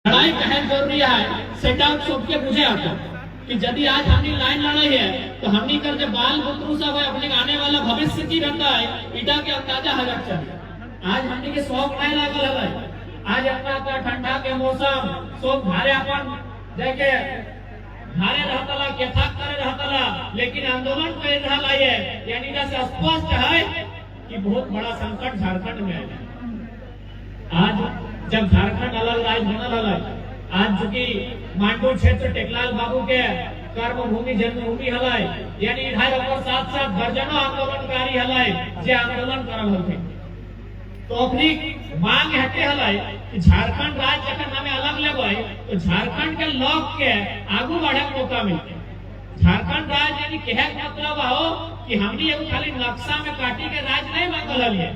लड़ाई कहे जरूरी है सेटा सबके बुझे आता कि यदि आज हमने लाइन लड़ाई है तो हमने कर जो बाल बुतरू सब है अपने आने वाला भविष्य की रहता है इटा के अंदाजा हजक चाहिए। आज हमने के शौक नहीं लागल है। आज अपना ठंडा के मौसम सब घरे अपन देखे घरे रहतला केथा करे रहतला लेकिन आंदोलन कर रहा है यानी से स्पष्ट है कि बहुत बड़ा संकट झारखंड में है। आज जब झारखंड अलग राज्य होने लगा आज चूंकि मांडू क्षेत्र टेकलाल बाबू के कर्म भूमि जन्मभूमि हलाय यानी इधर और साथ साथ दर्जनों आंदोलनकारी हलाय जे आंदोलन करल होते तो अपनी मांग हटे हलाय कि झारखंड राज्य जखन हमें अलग लेबै तो झारखंड के लोग के आगू बढ़े के मौका मिलते। झारखंड राज्य यानी कहे मतलब हो कि हमनी एगो खाली नक्शा में काटी के राज्य नहीं मांगल हलिए।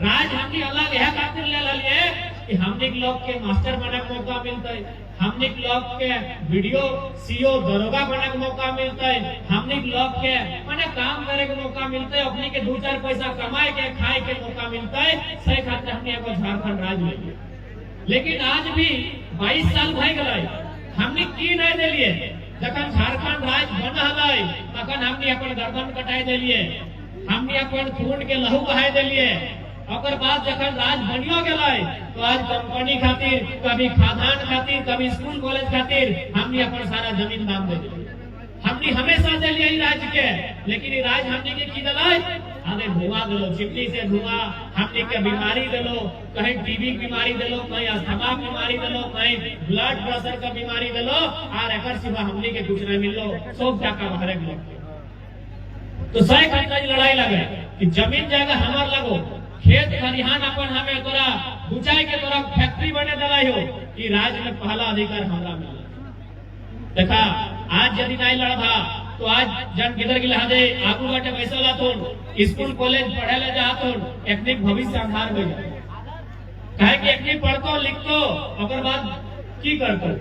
राज्य हमनी अलग है खातिर ले लिए कि हमने लोग के मास्टर बने के मौका मिलता है, हमने लोग के वीडियो सीओ दरोगा बने के मौका मिलता है, हमने लोग के माने काम करे के मौका मिलता है, अपने के 2-4 पैसा कमाए के खाए के मौका मिलता है। सही खातिर हमने एगो झारखंड राज्य ले लिया। लेकिन आज भी 22 साल भय गए हमने की नहीं दिलिए। जखन झारखंड राज्य बन हलाई तखन हमने अपन गर्दन कटाई दिलिए, हमने अपन खून के लहू बहाई दिलिए। और बाद जखन राज बनियो गए तो आज कंपनी खातिर कभी खादान खातिर कभी स्कूल कॉलेज खातिर हमने अपन सारा जमीन दान दे दिए। हमने हमेशा दे लिया राज्य के लेकिन राज हमने के की दिलाय हमें धुआं दिलो चिमनी से धुआं हमने के बीमारी दिलो कहीं टीबी की बीमारी दिलो कहीं अस्थमा की बीमारी दिलो कहीं ब्लड प्रेशर का बीमारी दिलो और एकर सिवा हमने के कुछ नहीं मिलो सब जाकर बाहर गलो। तो सही खातिर लड़ाई लगे कि जमीन जगह हमार लगो खेत खलिहान अपन हमें तोरा बुचाई के तोरा फैक्ट्री बने दलाई हो कि राज्य में पहला अधिकार हमरा मिला। देखा आज यदि नहीं लड़बा तो आज जन किधर गिला दे आगू बाटे पैसा लातोन स्कूल कॉलेज पढ़े ले जातोन टेक्निक भविष्य अंधार हो जाए काहे कि एकनी पढ़तो लिखतो ओकर बाद की करतो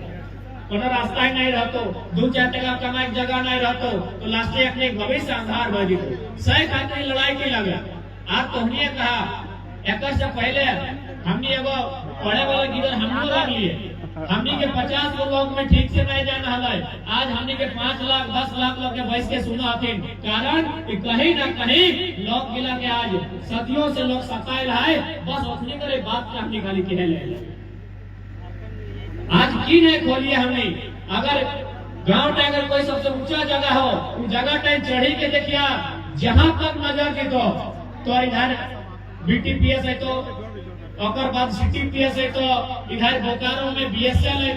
कोनो रास्ता ही नहीं रहतो 2-4 टका कमाए के जगह नहीं रहतो तो लास्ट में एकनी भविष्य अंधार हो जइतो। सही खातिर लड़ाई की लगे। आज तो हमने कहा एक से पहले हमने एगो पढ़े वाला गिदर हमको लग लिए हमने के 50 लोग में ठीक से नहीं जाना है। आज हमने के 5 लाख 10 लाख लोग के बैठ के सुना हथिन कारण कि कहीं ना कहीं लोग गिला के आज सदियों से लोग सताए है बस अपनी करे बात का हमने खाली कह ले आज की नहीं खोलिए। हमने अगर गांव में अगर कोई सबसे ऊंचा जगह हो उस जगह टाइम चढ़ी के देखिया जहां तक नजर की तो इधर बीटीपीएस है तो बाद सीटीपीएस है तो इधर बोकारो में बीएसएल है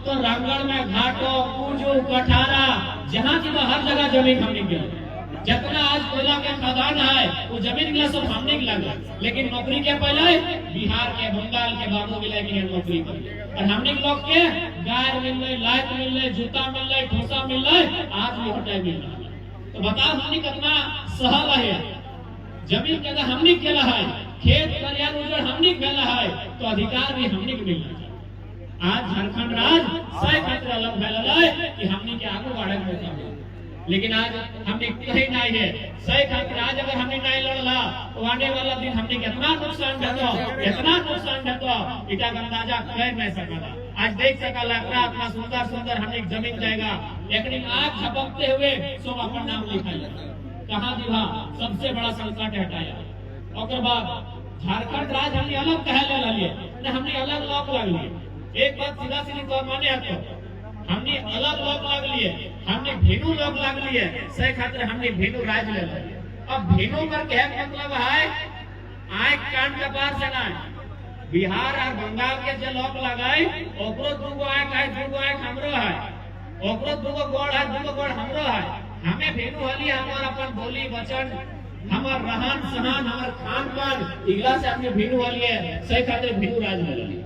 तो रामगढ़ में घाटो पूजो कठारा जहाँ की हर जगह जमीन हमने गया। जितना आज कोयला के खदान है वो जमीन गिला सब हमने लगा लेकिन नौकरी के पहले बिहार के बंगाल के बाबू मिले की नौकरी कर और हमने लोग के गाय मिल रहे लाइट मिल रहे जूता मिल रहे ठोसा मिल रहे आज भी हटाई मिल रहा। तो बताओ हमने कितना सहल है जमीन के हमने खेला है खेत खलिहान उजड़ हमने खेला है तो अधिकार भी हमने के मिलना चाहिए। आज झारखंड राज्य सही खातिर अलग फैलल है कि हमने के आगू बढ़े के मौका मिले लेकिन आज हमने कहीं नहीं है। सही खातिर आज अगर हमने नहीं लड़ला तो आने वाला दिन हमने कितना नुकसान देतो इटा अंदाजा कर नहीं सकला। आज देख सकला इतना सुंदर सुंदर हमने जमीन जाएगा लेकिन आग झपकते हुए सब अपन नाम लिखाया कहा दिवा सबसे बड़ा संकट हटाया। और बाद झारखंड राज्य हमने अलग कह ले लिए हमने अलग लोग लग लिए। एक बात सीधा सीधी तो माने हतो हमने अलग लोग लग लिए हमने भेनू लोग लग लिए। सही खातिर हमने भेनू राज्य ले लिए। अब भेनू पर कहे मतलब है आय कान के पार से ना बिहार और बंगाल के जो लोग लगाए ओकरो दूगो आय काहे दूगो आय हमरो है ओकरो दूगो गोड़ है दूगो गोड़ हमरो है। हमें भेनू हली हमार अपन बोली वचन हमार रहन सहन हमार खान पान इगला से हमने भेनू हली है। सही खातिर भेनू राज्य ले लिए।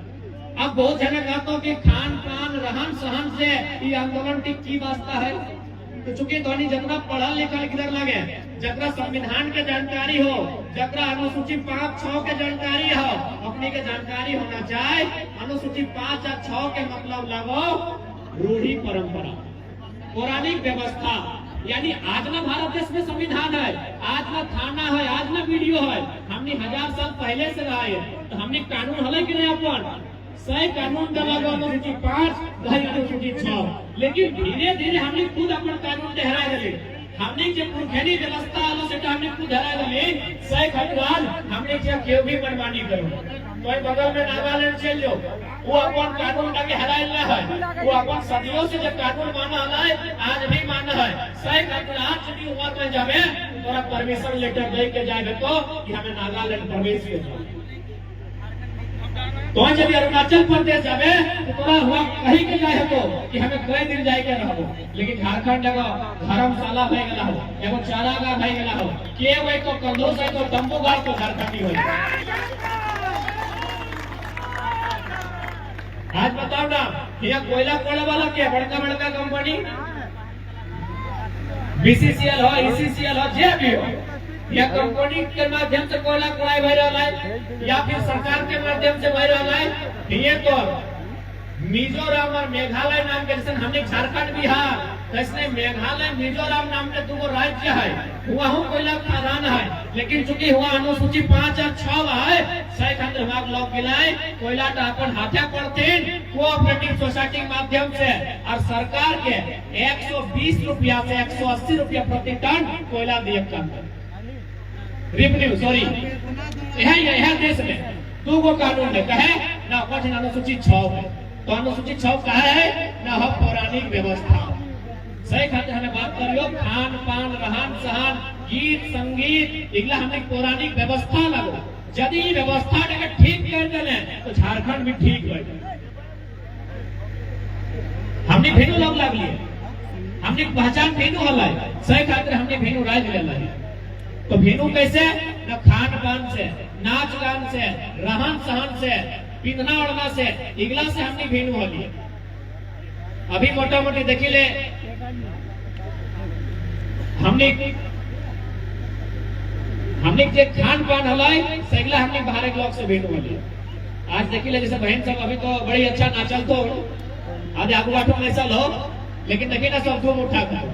अब बहुत जगह कहते कि खान पान रहन सहन से ये आंदोलन की वास्ता है तो चूंकि धोनी जितना पढ़ा लिखा किधर लगे जरा संविधान के जानकारी हो जरा अनुसूची 5-6 के जानकारी हो अपनी के जानकारी होना चाहिए। अनुसूची 5 या 6 के मतलब लगो रूढ़ी परंपरा पौराणिक व्यवस्था यानी आज ना भारत देश में संविधान है आज ना थाना है आज ना वीडियो है हमने 1000 साल पहले से रहा है तो हमने कानून हल कि नहीं अपन सही कानून लगा अनुसूची 5 दही अनुसूची 6 लेकिन धीरे धीरे हमने खुद अपन कानून ठहरा दिले हमने जे पुरखनी व्यवस्था आलो से हमने खुद ठहरा दिले सही खतवाल हमने जे केव भी मनमानी करो कोई बगल में नागालैंड चल जो वो अपन कानून के हराइल ना है वो अपन सदियों से जब कानून माना है आज भी माना है सही खतवाल यदि हुआ तो जावे तोरा परमिशन लेटर दे के जाए तो कि हमें नागालैंड प्रवेश किया तो जब अरुणाचल प्रदेश जावे तो तोरा हुआ कहीं के जाए तो कि हमें कई दिन जाए के रहबो लेकिन झारखंड एगो धर्मशाला भए गेला हो एगो चारागाह भए गेला हो के वे तो कंदोस है तो तंबू गाड़ तो झारखंडी होई आज बताओ ना ये कोयला कोड़े वाला क्या बड़का बड़का कंपनी बीसीसीएल हो ईसीसीएल हो जे भी हो या कंपनी के माध्यम से कोयला कोड़ाई भर रहा है या फिर सरकार के माध्यम से भर रहा है ये तो मिजोरम और मेघालय नाम के जैसे हमने झारखंड बिहार कैसे मेघालय मिजोरम नाम के दो राज्य है वहाँ कोयला खदान है लेकिन चूंकि हुआ अनुसूची 5 और 6 है सही खंड विभाग लॉक गिलाए कोयला तो अपन हाथे पड़ते कोऑपरेटिव सोसाइटी के माध्यम से और सरकार के 120 रुपया से 180 रुपया प्रति टन कोयला दिए काम रेवेन्यू सॉरी यह देश में दो गो कानून है कहे ना कुछ अनुसूची 6 है तो अनुसूची 6 कहा है ना हो पौराणिक व्यवस्था सही खाते हमें बात करियो खान पान रहन सहन गीत संगीत इगला हमने पौराणिक व्यवस्था लगो यदि व्यवस्था अगर ठीक कर देले तो झारखंड भी ठीक हो हमने भेनू लोग लग लिए हमने पहचान भेनू हला सही खातिर हमने भेनू राज लेला तो भेनू कैसे न खान पान से नाच गान से रहन सहन से पिंधना ओढ़ना से इगला से हमने भेनू हली अभी मोटा मोटी देखी ले हमने जे खान पान हलाई सगला हमने बाहर के लोग से भेंट होली आज देखी ले जैसे बहन सब अभी तो बड़ी अच्छा नाचल तो आज आगू आठो में ऐसा लो लेकिन देखी ना सब धूम उठा कर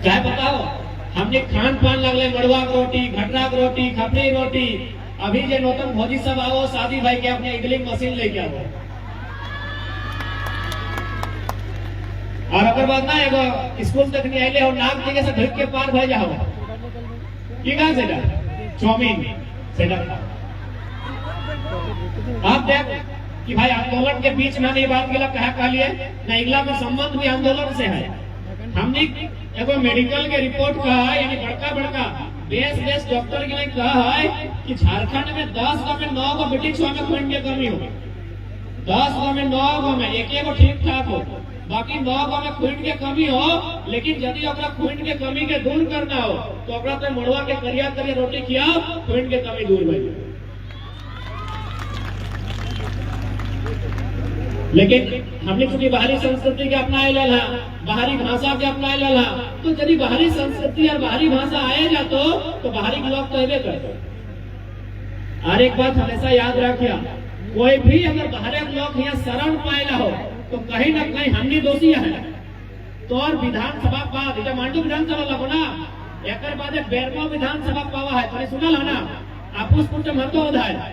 चाहे बताओ हमने खान पान लगले मड़ुआ की रोटी घटना की रोटी खपड़ी रोटी अभी जे नौतन भौजी सब आओ शादी भाई के अपने इडली मशीन लेके आओ और अगर बात ना एगो स्कूल तक नहीं आइले हो नाक जगह से ढक के पार भय जाओ की गान सेटा चौमिन सेटा आप देख कि भाई आंदोलन के बीच में नहीं बात गेला कहा लिए नैगला में संबंध भी आंदोलन से है हमने एगो मेडिकल के रिपोर्ट कहा है यानी बड़का बड़का देश डॉक्टर के लिए कहा है कि झारखंड में 10 गांव में 9 गो बेटी छुआ में खून की कमी हो 10 गांव में 9 गांव में एक ठीक ठाक हो बाकी 9 गांव में खून के कमी हो लेकिन यदि ओकरा खून के कमी के दूर करना हो तो ओकरा पे मड़ुआ के करिया करिया रोटी खियाओ खून के कमी दूर भई लेकिन हमने चूंकि बाहरी संस्कृति के अपनाए लेला बाहरी भाषा के अपनाए लेला तो यदि बाहरी संस्कृति और बाहरी भाषा आए जातो तो बाहरी लोग तो हेबे करते और एक बात हमेशा याद रखिया कोई भी अगर बाहरी लोग यहाँ शरण पाएला हो तो कहीं ना कहीं हमनी दोषी है तो और विधानसभा बाद जब मांडू विधानसभा लगो ना एक बाद बेरमो विधानसभा पावा है तो सुनल है ना आपुस कुटुम हतो उधार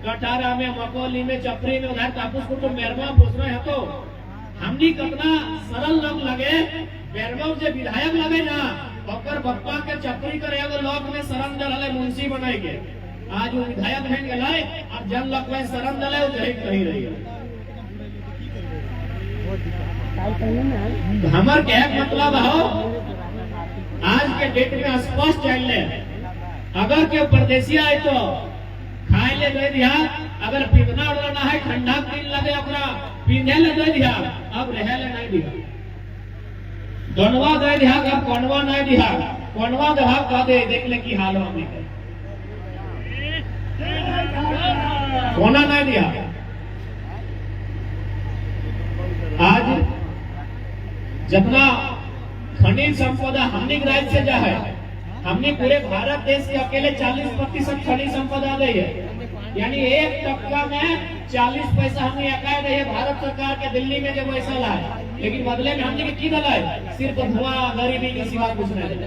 कटारा में मकोली में चपरी में उधार आपुस कुटुम बेरमो पूछ रहे हतो हमनी कितना सरल लोग लगे बेरमो जे विधायक लगे ना ओकर बप्पा के चपरी करे एगो लोग में शरण दल मुंशी बनाएंगे आज वो विधायक बन गए और जन लोग में शरण दल जही कहीं रही हमार क्या मतलब हो आज के डेट में स्पष्ट चल अगर के परदेसी आए तो खाए ले दे दिया अगर पिंधना उड़ना है ठंडा दिन लगे अपना पिंधे ले दे दिया अब रह ले नहीं दिया दोनवा दे दिया अब कोनवा नहीं दिया कोनवा दहा का दे देख ले की हाल होने कोना नहीं दिया आज जितना खनिज संपदा हमने राज्य से जा है हमने पूरे भारत देश के अकेले 40% खनिज संपदा दी है यानी 1% में 40 पैसा हमने अकाय रही है भारत सरकार के दिल्ली में जब ऐसा लाए लेकिन बदले में हमने की दला है सिर्फ धुआं गरीबी के सिवा कुछ नहीं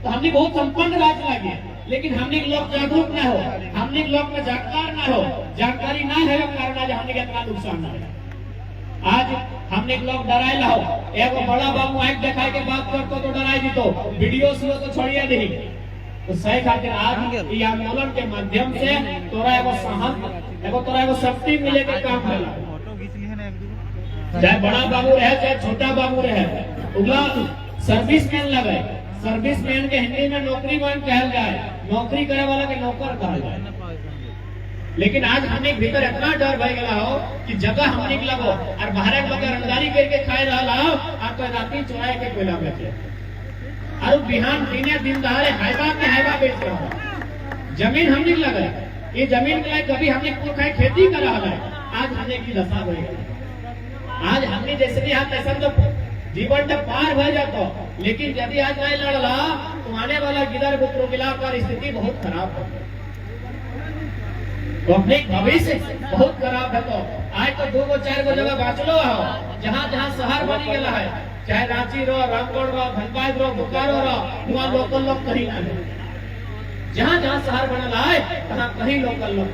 तो हमने बहुत संपन्न राज्य लगे लेकिन हमने लोग जागरूक ना हो, हमने लोग में जानकार ना हो, जानकारी ना है कारण आज हमने इतना नुकसान ना है। आज हमने लोग डराए हो, एगो बड़ा बाबू आंख दिखाई के बात करतो तो डराई दी, तो वीडियो सुनो तो छोड़िए नहीं। तो सही खातिर आज ये आंदोलन के माध्यम से तोरा एगो साहस, एगो तोरा एगो शक्ति मिले के काम करेला। चाहे बड़ा बाबू रहे चाहे छोटा बाबू रहे, उगला सर्विसमैन लगे, सर्विसमैन के हिंदी में नौकरीमैन कहल जाए, नौकरी करे वाला के नौकर कहल जाए। लेकिन आज हमने भीतर इतना डर भय गया हो कि जगह हम निकला हो और बाहर लोग रंगदारी करके खाए रहा हो और तो राती चुराए के कोयला बेचे और बिहान दिने दिन दहाड़े हाइवा के हाइवा बेच रहा हो। जमीन हम निकला गए, ये जमीन के लिए कभी हमने खाए खेती कर रहा है, आज हमने की दशा हो गई। आज हमने जैसे भी हाथ ऐसा तो जीवन में पार भय जाता, लेकिन यदि आज नहीं लड़ला तो आने वाला गिदर बुतरू मिलाकर स्थिति बहुत खराब हो, तो अपने भविष्य बहुत खराब है। तो आज तो 2 4 जगह बाचलो हो, जहाँ जहाँ शहर बनी गया है, चाहे रांची रो, रामगढ़ रो, धनबाद रो, बोकारो रो, वहाँ लोकल लोग कहीं ना है। जहाँ जहाँ शहर बनल है वहाँ कहीं लोकल लोग।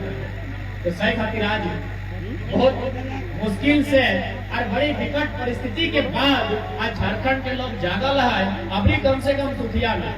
तो सही खातिर आज बहुत मुश्किल से और बड़ी विकट परिस्थिति के बाद आज झारखंड के लोग जागल है। अभी कम से कम सुखिया ना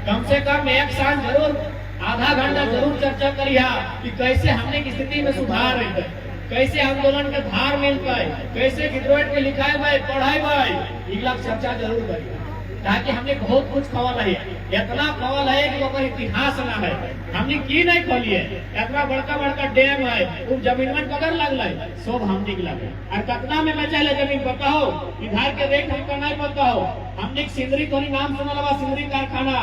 कम से कम 1 साल जरूर, आधा घंटा जरूर चर्चा करिया कि कैसे हमने की स्थिति में सुधार है, कैसे आंदोलन के धार मिल पाए, कैसे विद्रोह के लिखाए भाई पढ़ाए भाई, इला चर्चा जरूर करिए, ताकि हमने बहुत कुछ खवल है, इतना खवल है कि वो इतिहास ना है, हमने की नहीं खोली है। इतना बड़का बड़का डैम है, वो जमीन में कदर लगल है, सब हम निकला है और कतना में बचा ले जमीन बताओ, इधर के रेट हमको नहीं पता हो। हमने सिंदरी तो नाम सुना लगा, सिंदरी कारखाना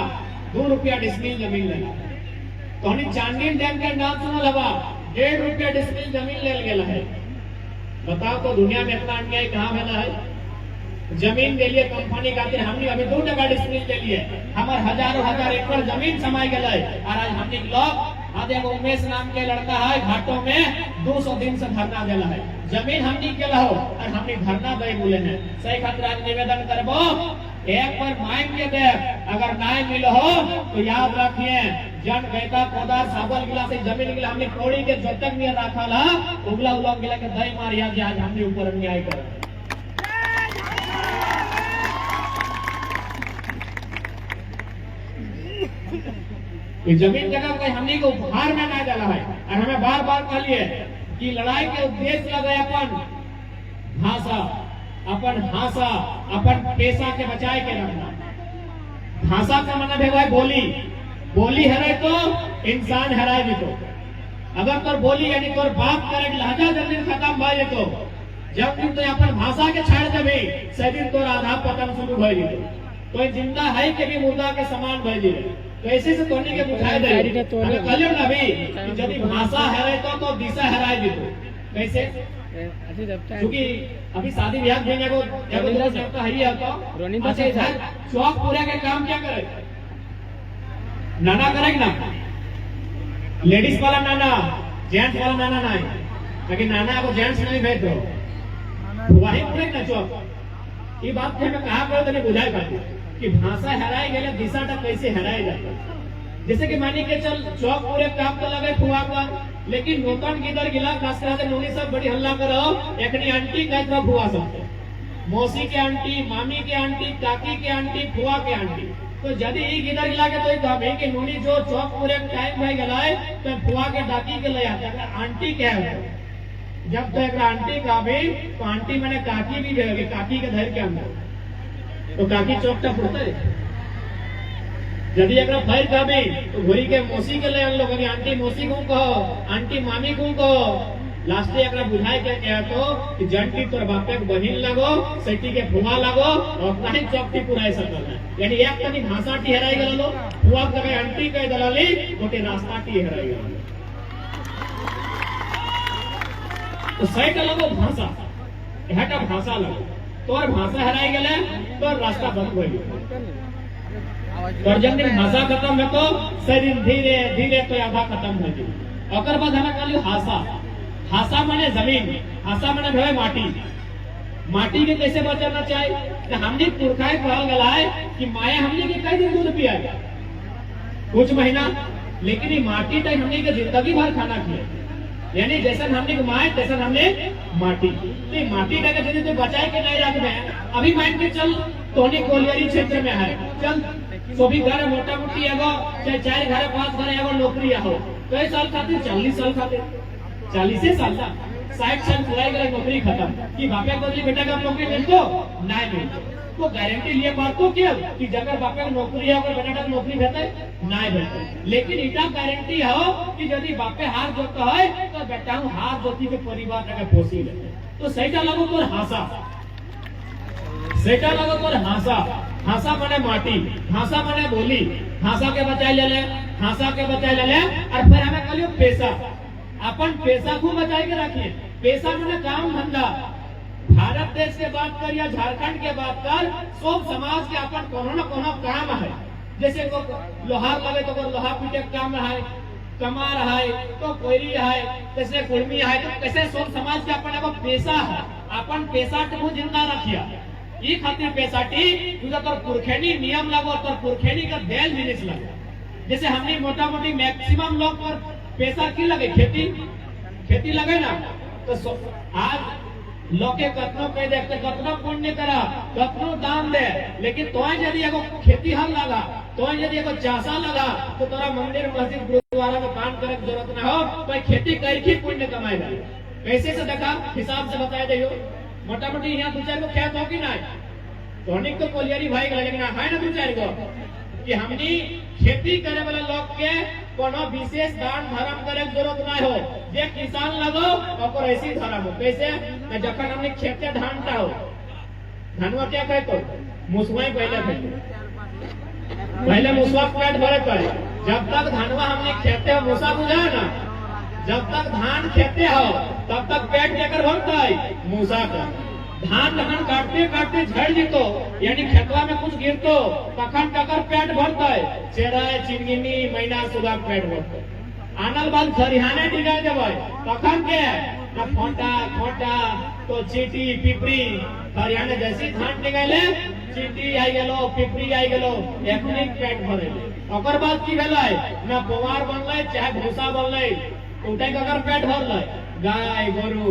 2 रुपया डिसमिल जमीन लेना, तो चांदनी डैम के नाम सुना लगा 1.5 रुपया डिसमिल जमीन ले गया है। बताओ तो दुनिया में इतना अन्याय कहाँ मिला है। जमीन के लिए कंपनी खातिर हमने अभी 2 टका डिसमिल के लिए हमारे हजारों एकड़ जमीन समाई गया है। और आज हमने लोग आज एगो उमेश नाम के लड़का है घाटों में 200 दिन से धरना देला है, जमीन हमने के हो और हमने धरना दे बोले हैं। सही खातिर आज निवेदन करबो, एक बार मांग के दे, अगर नहीं मिलो हो तो याद रखिए जन गैता कोदार साबल गिला से जमीन गिला हमने कोड़ी के जब तक नहीं रखा ला उगला उलग गिला के दही मारिया जे आज हमने ऊपर अन्याय कर। ये जमीन जगह को हमने को उपहार में ना डाला है और हमें बार बार कहलिए कि लड़ाई के उद्देश्य लगे अपन भाषा, अपन पेशा के बचाए के रखना। भाषा का मतलब है भाई बोली, बोली हराए तो इंसान हराए भी। तो अगर तोर बोली यानी तोर बात करे लहजा जमीन खत्म भाई, तो जब दिन तो अपन भाषा के छाड़ देवे से दिन तोर आधा पतन शुरू भई तो जिंदा है के भी मुर्दा के समान भई जी। तो ऐसे से तोनी के बुझाए दे हमें कहलियो ना भी कि यदि भाषा हराए तो दिशा हराए भी। तो कैसे, क्योंकि अभी शादी ब्याह देने को जब है ही तो अच्छा इधर चौक पूरा के काम क्या करे, नाना करेगा ना, लेडीज वाला नाना, जेंट्स वाला नाना नहीं, लेकिन नाना को जेंट्स नहीं भेज दो वही पूरे ना चौक। ये बात हमें कहा करो तो बुझाई पाती कि भाषा हराई गए दिशा तक कैसे हराए जाते। जैसे कि मानी के चल चौक पूरे काम तो लगे फुआ कर, लेकिन नोतन किधर गिला खास करा से नोनी सब बड़ी हल्ला करो एकनी आंटी कहता फुआ सब, मौसी के आंटी, मामी के आंटी, काकी के आंटी, फुआ के आंटी। तो यदि किधर गिला के तो कहे कि नोनी जो चौक पूरे टाइम में गला है तो फुआ के डाकी के ले आते आंटी क्या है। जब तक आंटी का भी तो आंटी मैंने काकी भी देगी, काकी के धैर्य के अंदर तो काकी चौकटा फुटता है। यदि एक भैर का भी तो घोरी के मौसी के ले लोग आंटी मौसी को कहो, आंटी मामी को कहो, लास्ट एक बुझाई के कह तो कि जंटी तोर बापे के बहिन लगो, सेठी के फुआ लगो और अपना ही चौकटी पुराई सकल है। यानी एक तनी भाषा टी हराई गलो, फुआ के आंटी कह दलाली गोटे रास्ता टी हराई गलो। तो सही का लगो भाषा, एटा भाषा लगो, तोर भाषा हराई गले तो रास्ता बंद हो गया। और जब दिन भाषा खत्म है तो शरीर धीरे धीरे तो आधा खत्म हो गई। और बाद हमें कहलियो हासा, हासा माने जमीन, हासा माने भाई माटी। माटी के कैसे बचाना चाहिए, हमने पुरखाए कहल गला है कि माया हमने के कई दिन दूध पिया कुछ महीना, लेकिन ये माटी तक हमने के जिंदगी भर खाना किया, यानी जैसा हमने के माए तैसा हमने माटी, तो माटी का यदि तो बचाए के नहीं रख में अभी मान के चल टोनी कोलियरी क्षेत्र में है, चल तो भी घर मोटा मोटी एगो चाहे 4 घर 5 घर एगो नौकरी हो, कई साल खातिर 40 साल खातिर 40 साल ना 60 साल चलाई गई नौकरी खत्म कि बापे बदली बेटा का नौकरी मिल दो नहीं मिल तो गारंटी लिए बात तो क्या कि जगह बापे का नौकरी है और बेटा का नौकरी भेटे नहीं भेटे, लेकिन इटा गारंटी हो कि यदि बापे हाथ जोता है तो बेटा हाथ जोती के परिवार का पोसी लेते, तो सहीटा लगो तो हासा, सहीटा लगो तो हासा, हासा माने माटी, हासा माने बोली, हासा के बचाए ले ले, हासा के बचाए ले ले, और फिर हमें कहियो पैसा, अपन पैसा को बचाए के रखिए, पैसा माने काम धंधा। भारत देश के बात कर या झारखंड के बात कर, सब समाज के अपन कोनो न कोनो काम है, जैसे को लोहार लगे तो लोहा पीटे काम है, कमार है तो कोयरी है, कैसे कुर्मी है, तो कैसे सब समाज के अपन एगो पैसा है, अपन पैसा को जिंदा रखिया, ये खातिर पैसा टी तुझा तो पुरखेनी नियम लगो तो पुरखेनी का बैल जिनिस लगे, जैसे हमने मोटा मोटी मैक्सिमम लोग पर पैसा की लगे खेती लगे ना, तो आज लोके कतनो कह देखते कतनो पुण्य करा कतनो दान दे, लेकिन तो यदि एगो खेती हल लगा, तो यदि एगो चासा लगा, तो तोरा मंदिर मस्जिद गुरुद्वारा में काम करे की जरूरत ना हो, तो खेती करके पुण्य कमाएगा, कैसे से देखा हिसाब से बताए दियो, मोटा मोटी यहाँ 2-4 को खेत हो कि नहीं, टॉनिक तो कोलियरी भाई गए, लेकिन है ना 2-4 को कि हमनी खेती करे वाला लोग के कोनो विशेष दान धर्म करे की जरूरत ना हो, जे किसान लगो और ऐसी धर्म हो, कैसे न जखन हमने खेते धान टा हो, धानवा क्या कहतो मुसवा पहले मुसवा पेट भरे पड़े, जब तक धानवा हमने खेते हो मुसा बुझा ना, जब तक धान खेते हो तब तक पेट लेकर भरता है मूसा का, धान धान काटते काटते झड़ जीतो यानी खेतवा में कुछ गिरतो तखन टकर पेट भरता है, चेराय चिंगिनी महीना सुबह पेट भरता आनल बाद खरिहाने डिगा देवे तखन के ना फोटा फोटा तो चीटी पिपरी खरिहाने जैसी धान डिगाले चीटी आई गेलो पिपरी आई गेलो एखनी पेट भरे, ओकर बाद की भेलै ना पोवार बनलै चाहे भूसा बनलै उठे अगर पेट भरलै गाय गोरु,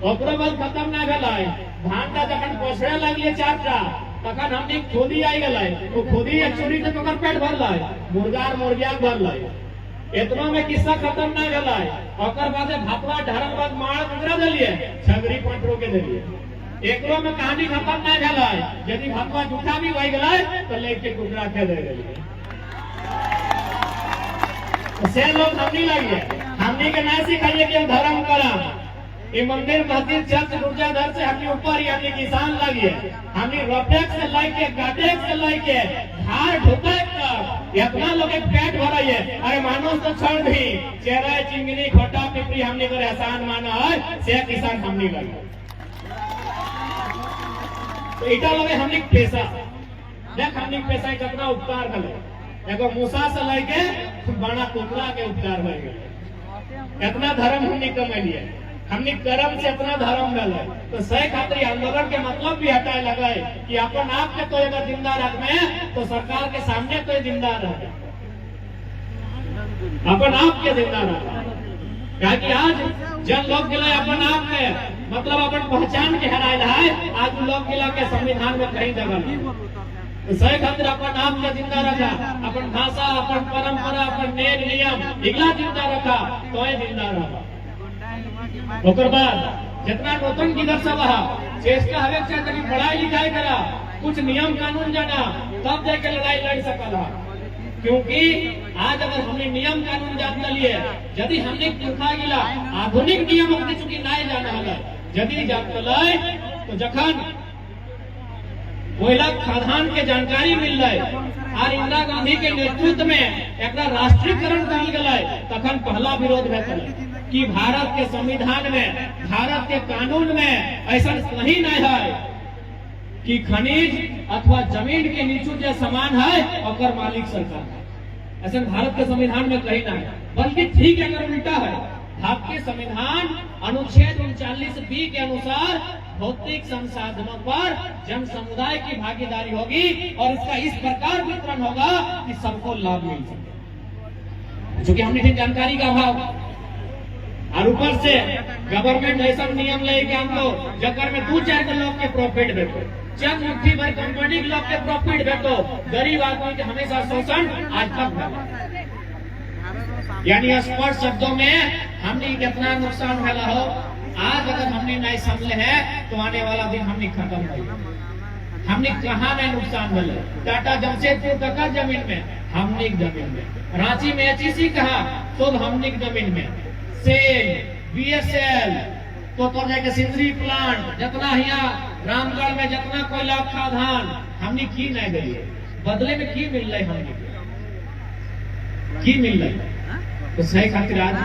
ओकरो बाद खत्म ना भेलै, धान का जखन पोछड़े लगिए 4टा तखन हमनी खोदी आई गेलै, तो खोदी चूड़ी तक ओकर पेट भरलै, मुर्गा मुर्गिया भरलै, इतना में किस्सा खत्म ना भेलै, ओकर बाद भातवा ढारल बाद मार गुजरा देलिए छगरी पंटरो के देलिए, एकरो में कहानी खत्म ना भेलै, यदि भातवा झूठा भी होई गेलै तो लेके गुजरा के दे देलिए, से लोग हमनी लगिए, हमनी के ना सिखाइए कि धर्म करा, ये मंदिर मस्जिद चर्च गिरजाघर से हमने ऊपर ही हमने किसान लगी है, हमने रोपेक से लाइके गाटेक से लाइके धार ढुकाक तक इतना लोग पेट भरा है, अरे मानो तो छोड़ भी चेहरा चिंगनी खोटा पिपरी हमने को एहसान माना है, से किसान हमने लगी, तो इटा लगे हमने पैसा देख हमने पैसा कितना उपकार कर एगो मूसा से लाइके बड़ा कुतरा के उपकार हो गए, इतना धर्म हमने कमा लिया, हमने कर्म से अपना धर्म डाला, तो सही खातिर आंदोलन के मतलब भी हटाए लगा कि अपन आप के तो अगर जिंदा रखने तो सरकार के सामने तो जिंदा रहे, अपन आप के जिंदा रहे, कि आज जन लोग गिला अपन आप के मतलब अपन पहचान के हराए है, आज लोग गिला के संविधान में कहीं जगह नहीं, तो सही खातिर अपन आप के जिंदा रखा, अपन भाषा अपन परंपरा अपन नेम नियम इगला जिंदा रखा तो जिंदा रहा, ओकर बाद जितना नूतन गिदर सब चेष्टा हवे से कभी पढ़ाई लिखाई करा, कुछ नियम कानून जाना तब जाके लड़ाई लड़ सकला, क्योंकि आज अगर हमने नियम कानून जान लिए यदि हमने देखा गिला आधुनिक नियम अपने चुकी नहीं जाना है, यदि जानतलै तो जखन कोयला खादान के जानकारी मिल रही और इंदिरा गांधी के नेतृत्व में एक राष्ट्रीयकरण कल गए तखन पहला विरोध भेल कि भारत के संविधान में भारत के कानून में ऐसा नहीं है कि खनिज अथवा जमीन के नीचे जो सामान है और मालिक सरकार है, ऐसा भारत के संविधान में कहीं ना है, बल्कि ठीक अगर उल्टा है भारतीय संविधान अनुच्छेद 39B के अनुसार भौतिक संसाधनों पर जन समुदाय की भागीदारी होगी और इसका इस प्रकार वितरण होगा कि सबको लाभ मिल सके। चूंकि हमने जानकारी का अभाव और ऊपर से गवर्नमेंट ऐसा नियम लेके हमको जकर में 2-4 लोग के प्रॉफिट भेटो, चंद मुट्ठी भर कंपनी के लोग के प्रॉफिट भेटो, गरीब आदमी के हमेशा शोषण आज तक हुआ। यानी स्पष्ट शब्दों में हमने कितना नुकसान फैला हो, आज अगर हमने नहीं समझे है तो आने वाला दिन हमने खत्म हो। हमने कहा नहीं नुकसान मिले, टाटा जमशेदपुर तक जमीन में, हमने जमीन में, रांची में HEC कहा तो हमने जमीन में, सेल BSL तो जाके सिंदरी प्लांट जितना यहाँ रामगढ़ में जितना कोयला खादान हमने की नहीं दिली, बदले में की मिल रही, हमने की मिल रही। तो सही खातिर आज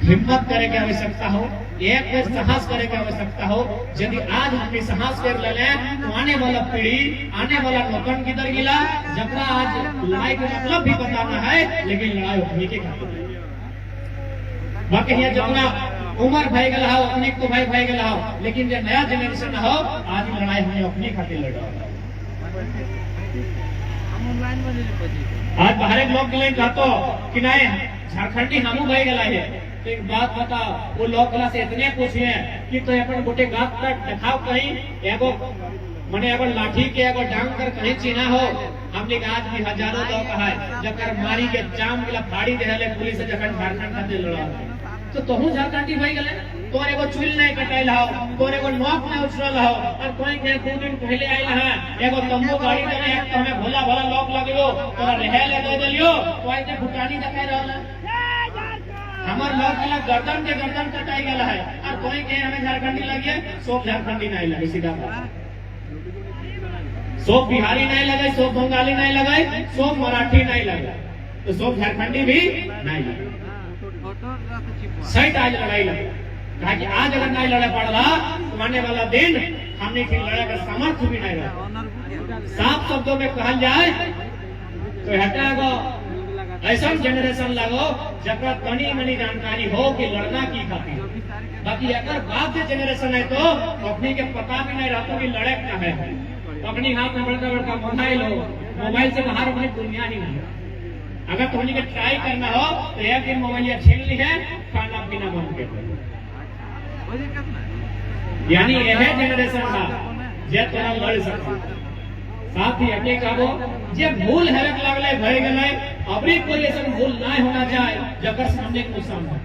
हिम्मत करे की आवश्यकता हो, एक बेर साहस करे की आवश्यकता हो। यदि आज हमने साहस कर ले तो आने वाला पीढ़ी, आने वाला नौकन किधर गिला, जबरा आज लड़ाई का मतलब भी बताना है, लेकिन लड़ाई उठने के खातिर बाकी यहाँ जितना उम्र भाई गला हो अपने तो भाई गला हो, लेकिन जो नया जनरेशन हो आज लड़ाई हमें अपनी खातिर लड़ा। आज बाहर लोग के लिए कहते कि नहीं झारखंडी हमू भाई गला है, तो एक बात बता, वो लोग गला से इतने पूछे कि तो अपन गोटे गात तक दिखाओ कहीं एगो मने एगो लाठी के एगो डांग कर कहीं चिन्हा हो। हमने आज भी हजारों लोग है जकर मारी के जाम के फाड़ी दे पुलिस से जखन झारखंड खातिर लड़ा, तो तोहू झारखंडी भाई गले, तोर एगो चुल नहीं कटाइल हो, तोर एगो नोक नहीं उछरल हो, और कोई के 2 दिन पहले आइल है एगो तंबू गाड़ी करे एक तो हमें भोला भला लोग लगियो तोरा रहे ले दे दियो, तो आई के भूटानी दिखाई रहल हमर लोग के गर्दन के गर्दन कटाई गला है, और कोई के हमें झारखंडी लगे, सब झारखंडी नहीं लगे, सीधा बात, सब बिहारी नहीं लगे, सब बंगाली नहीं लगे, सब मराठी नहीं लगे, तो सब झारखंडी भी नहीं लगे। सही आज लड़ाई लगे, कहा कि आज अगर नहीं लड़े पड़ रहा तो आने वाला दिन हमने फिर लड़ाई का सामर्थ्य भी नहीं रहा। साफ शब्दों में कहा जाए तो हटागो ऐसा जनरेशन लगो जब तनी मनी जानकारी हो कि लड़ना की खातिर, बाकी अगर बाद के जनरेशन है तो अपनी के पता भी नहीं रहता कि लड़े क्या है। अपनी हाथ में बड़का बड़का मोबाइल हो, मोबाइल से बाहर अपनी दुनिया ही नहीं। अगर तुम्हें के ट्राई करना हो तो एक दिन मोबाइल छीन ली है, खाना पीना बंद कर दो। यानी यह जनरेशन था जे तोरा लड़ सकता। साथ ही अपने कहो जे भूल हेरक लगले भय गले, अबरी कोई ऐसा भूल ना होना चाहे जबर से हमने नुकसान हो।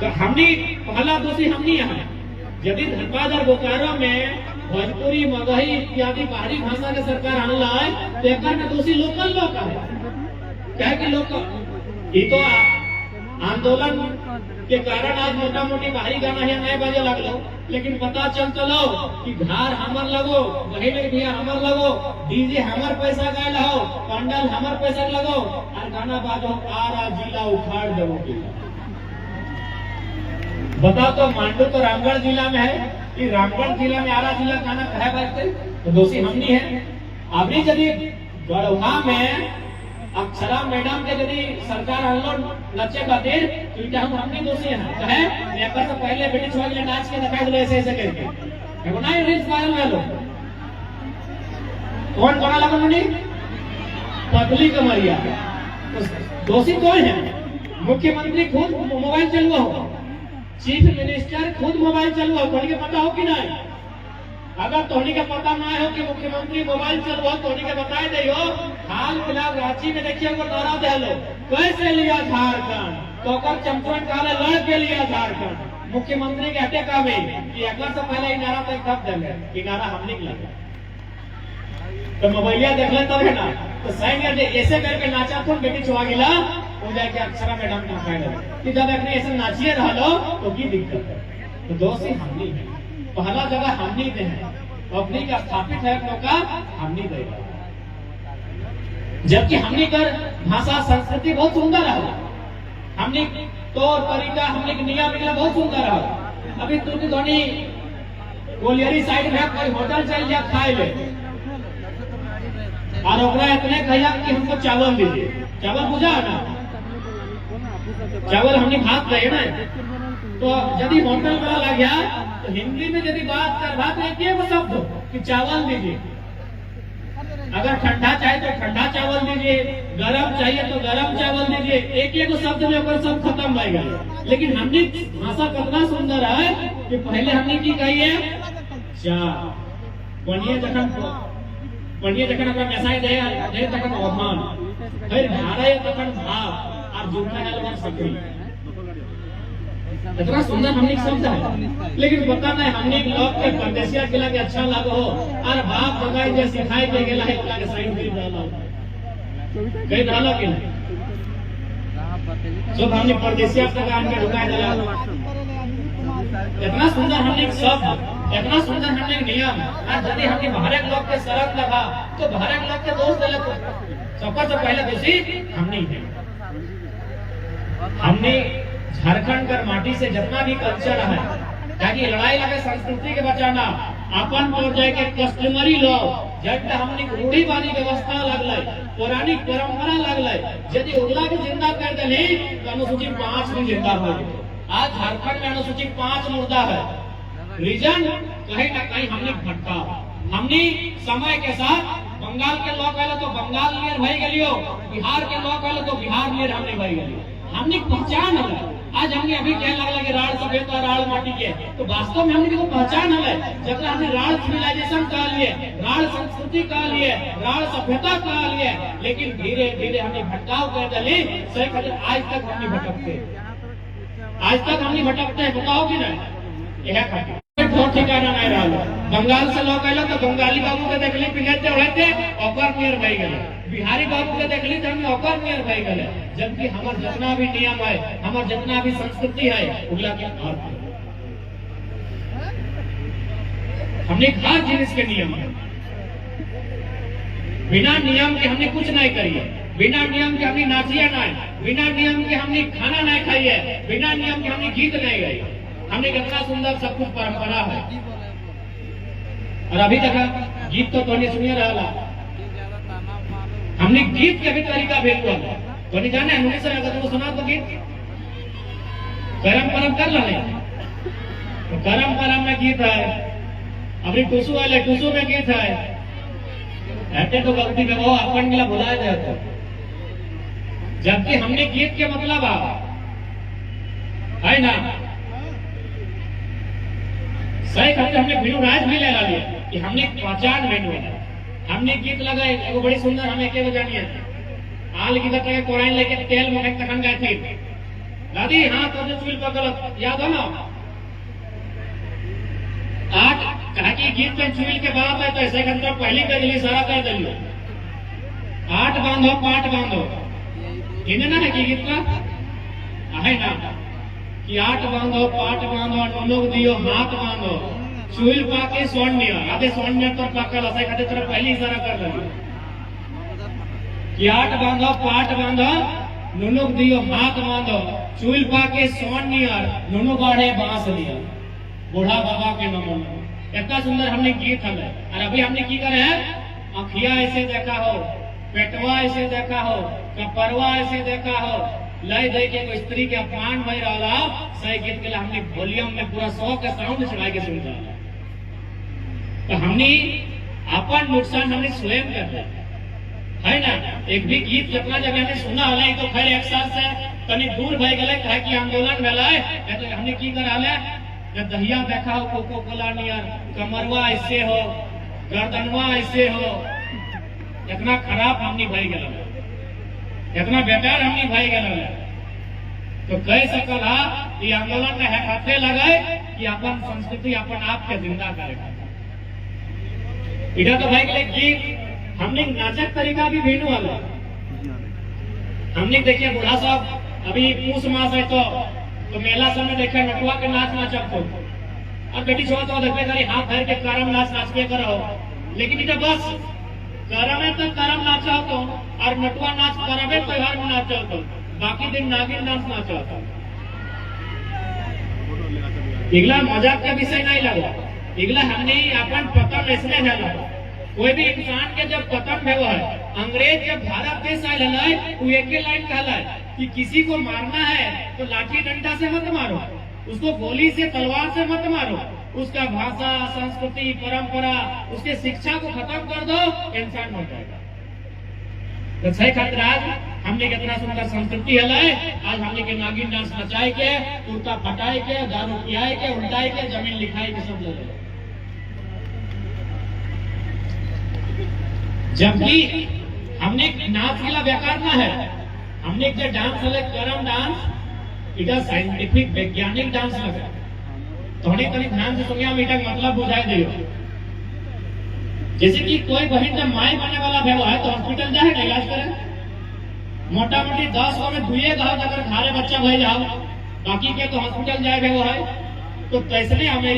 तो हमने पहला दोषी हमने यहाँ यदि धनबाद और बोकारो में भोजपुरी मगही इत्यादि बाहरी भाषा के सरकार आने लाए तो एक में दोषी लोकल लोग है। क्या कि लोग ये तो आंदोलन के कारण आज मोटा मोटी बाहरी गाना है नए बजे लगलो, लेकिन पता चल चलो कि घर हमर लगो, वही में भी हमर लगो, डीजे हमर पैसा गायल हो, पंडल हमर पैसा लगो, और गाना बाजो आरा जिला उखाड़ दो। बताओ तो मांडू तो रामगढ़ जिला में है, कि रामगढ़ जिला में आरा जिला गाना कहे बजते, तो दोषी हमनी है। अभी यदि गढ़वा में अक्षरा मैडम के यदि सरकार आंदोलन लक्ष्य खातिर तो इटा हम हमनी दोषी हैं कहे पेपर से पहले ब्रिटिश वाले नाच के दिखाई दे ऐसे करके देखो ना रील्स वायरल भेलो। कौन बना लगा मुनी पतली कमरिया, तो दोषी कौन है? मुख्यमंत्री खुद मोबाइल चलवा हो, चीफ मिनिस्टर खुद मोबाइल चलवा हो, के पता हो कि नहीं? अगर तोहनी का पता ना हो कि मुख्यमंत्री मोबाइल चलवा तोहनी के बताए दे हो। हाल फिलहाल रांची में देखिए वो नारा दे लो कैसे लिया झारखंड, तो चमचम काले लड़ के लिया झारखंड। मुख्यमंत्री कहते का भी कि अगर से पहले नारा तक कब देंगे कि नारा हम निकला तो मोबाइलिया देख ले तब है ना, तो सही करके ऐसे करके नाचा तुम बेटी छुआ गिला हो जाए कि अक्षरा मैडम का फायदा कि जब अपने ऐसे नाचिए रह लो तो की दिक्कत है। तो दोषी हमनी है, पहला जगह हमनी दे है, अपनी का स्थापित है तो का हमनी देगा। जबकि हमनी कर भाषा संस्कृति बहुत सुंदर है, हमनी तौर तरीका हमनी के नियम निकला बहुत सुंदर है। अभी तुम धोनी गोलियरी साइड में कोई होटल चल जा खाए ले और ओकरा इतने कहिया कि हमको चावल दीजिए, चावल बुझा है ना, चावल हमने भात रहे ना, तो यदि होटल वाला लग गया तो हिंदी में यदि बात कर रहा तो एक ही शब्द हो कि चावल दीजिए। अगर ठंडा चाहिए तो ठंडा चावल दीजिए, गरम चाहिए तो गरम चावल दीजिए, एक एक शब्द में अगर सब खत्म हो गया। लेकिन हमने भाषा कितना सुंदर है कि पहले हमने की कही है चार पढ़िए जखन अपना मेसाई दे तखन अवधान, फिर धारे तखन भाव और जूठा हलवा सकरी। इतना सुंदर हमने शब्द है, लेकिन पता नहीं हमने लोग के परदेसिया के लगे अच्छा लगो हो और बाप बताई जे सिखाई के गेला है ओला के साइड में डालो कई डालो के सब हमने परदेसिया का आन के ढुका दिला। इतना सुंदर हमने शब्द, इतना सुंदर हमने नियम। आज यदि हमने बाहर के लोग के शरत लगा तो बाहर के लोग के दोस्त ले लो, सबसे पहले दोषी हमने है। हमने झारखंड कर माटी से जितना भी कल्चर है, ताकि लड़ाई लगे संस्कृति के बचाना अपन तो जाए के कस्टमरी लॉ जब हमने रूढ़िवादी व्यवस्था लगल, पौराणिक परंपरा लगल, यदि उगला के जिंदा कर देली तो अनुसूचित 5 भी जिंदा हो। आज झारखंड में अनुसूचित 5 मुर्दा है। रीजन कहीं ना कहीं हमने भटका, हमने समय के साथ बंगाल के लोग कहले तो बंगाल नियर भई गेलियो, बिहार के लोग कहले तो बिहार नियर हमने भई गेलियो। हमने पहचान है। आज हमने अभी कह लगल कि राड़ सफेद और राड़ माटी के, तो वास्तव में हमने को पहचान है। जब हमने राड़ सिविलाइजेशन कह लिए, राड़ संस्कृति कह लिए, राड़ सभ्यता कह लिए, लेकिन धीरे धीरे हमने भटकाव कर डाली। सही कहते आज तक हमने भटकते, आज तक हमने भटकते हैं। बताओ कि नहीं यह खातिर बहुत ठिकाना नहीं रहा। बंगाल से लोग आए तो बंगाली बाबू के देखली पिघलते उड़ते ओकर नियर भई गेले, बिहारी बाबू के देखली तो हमने ओकर नियर भई गेले। जबकि हमार जितना भी नियम है, हमार जितना भी संस्कृति है, उगला के अर्थ हमने हर जिनिस के नियम है। बिना नियम के हमने कुछ नहीं करिए, बिना नियम के हमने नाचिए नहीं, बिना नियम के हमने खाना नहीं खाइए, बिना नियम के हमने गीत नहीं गाइए। हमने कितना सुंदर सब कुछ परंपरा है। और अभी तक गीत तो नहीं सुनिए रहा, हमने गीत के भी तरीका भेज हुआ तो नहीं जाने हमने से अगर तुम सुना तो गीत गरम परम कर ला तो गरम परम में गीत है, अभी टूसू वाले टूसू में गीत है। ऐसे तो गलती में वो अपन मिला बुलाया जाता, जबकि हमने गीत के मतलब है ना सही कहते हमने भिनु राज भी लगा लिया कि हमने पहचान भेनु है। हमने गीत लगाए एगो बड़ी सुंदर, हमें एक जानिए आल की तरह कोराइन लेके तेल में तखन गए थे दादी, हाँ तो चुल पर गलत याद हो ना। आज कहा कि गीत में चुल के बात है तो ऐसे कहते पहली कर दिली सारा कर दिलियो, 8 बांधो 5 बांधो, इन्हें ना है कि गीत का है ना कि 8 बांधो 5 बांधो नोनों दियो हाथ बांधो चुल पाके सोनिया आधे सोनिया तो पाकल ऐसे कहते तरह पहली इशारा कर लगी कि 8 बांधो 5 बांधो नोनों दियो हाथ बांधो चुल पाके सोनिया नोनों बाढ़े बांस लिया बूढ़ा बाबा के नमन। इतना सुंदर हमने गीत हमें। और अभी हमने की करे है, अखिया ऐसे देखा हो, पेटवा ऐसे देखा हो, कपरवा ऐसे देखा हो, लय दे के कोई स्त्री के अपमान भई रहा। सही गीत के लिए हमने वॉल्यूम में पूरा 100 का साउंड चढ़ा के सुनता तो हमने अपन नुकसान हमने स्वयं कर दिया है ना। एक भी गीत जितना जगह हमने सुना है तो खैर एक साथ से कहीं दूर भय गए कहे कि आंदोलन भेला तो हमने की करा दहिया देखा हो कोको कोला नियर, कमरवा ऐसे हो, गर्दनवा ऐसे हो। इतना खराब हमने भई गया, इतना बेकार हमने भई गया तो कह सकल कि आंदोलन में हाथे लगाए कि अपन संस्कृति अपन आप के जिंदा करेगा। इधर तो भाई के गीत हमने नाचक तरीका भी भेजने वाला हमने देखिए बूढ़ा साहब अभी पूस मास है तो मेला समय देखे नटुआ के नाच नाचक हो और बेटी छोड़ तो देखे करी हाथ धर के करम नाच नाचते करो। लेकिन इधर बस करम है तो करम नाचा तो और नटुआ नाच करमे त्योहार में नाचा तो बाकी दिन नागिन डांस नाचा था। इगला मजाक का विषय नहीं लगा, इगला हमने अपन पतन इसलिए न लगा। कोई भी इंसान के जब पतन हुआ है, अंग्रेज जब भारत देश आयल है वो एक ही लाइन कहला कि किसी को मारना है तो लाठी डंडा से मत मारो, उसको गोली से तलवार से मत मारो, उसका भाषा, संस्कृति, परंपरा, उसके शिक्षा को खत्म कर दो, इंसान मर जाएगा। तो सही खातिर आज हमने कितना सुंदर संस्कृति है, आज हमने के नागिन डांस नचाए के, कुर्ता फटाए के, दारू पियाए के, उल्टाए के, जमीन लिखाए के सब ले। जबकि हमने नाच गला बेकार ना है, हमने जो डांस है करम डांस, इटा साइंटिफिक वैज्ञानिक डांस लगा। थोड़ी ध्यान से सुनिए, हम इटा मतलब बुझाई दियो। जैसे कि कोई बहन जब माई बनने वाला भेव है तो हॉस्पिटल जाए ना इलाज करे, मोटा मोटी 10 गो में 2 गाँव अगर घारे बच्चा भय जाओ, बाकी के तो हॉस्पिटल जाए भेव है। तो कैसे हमें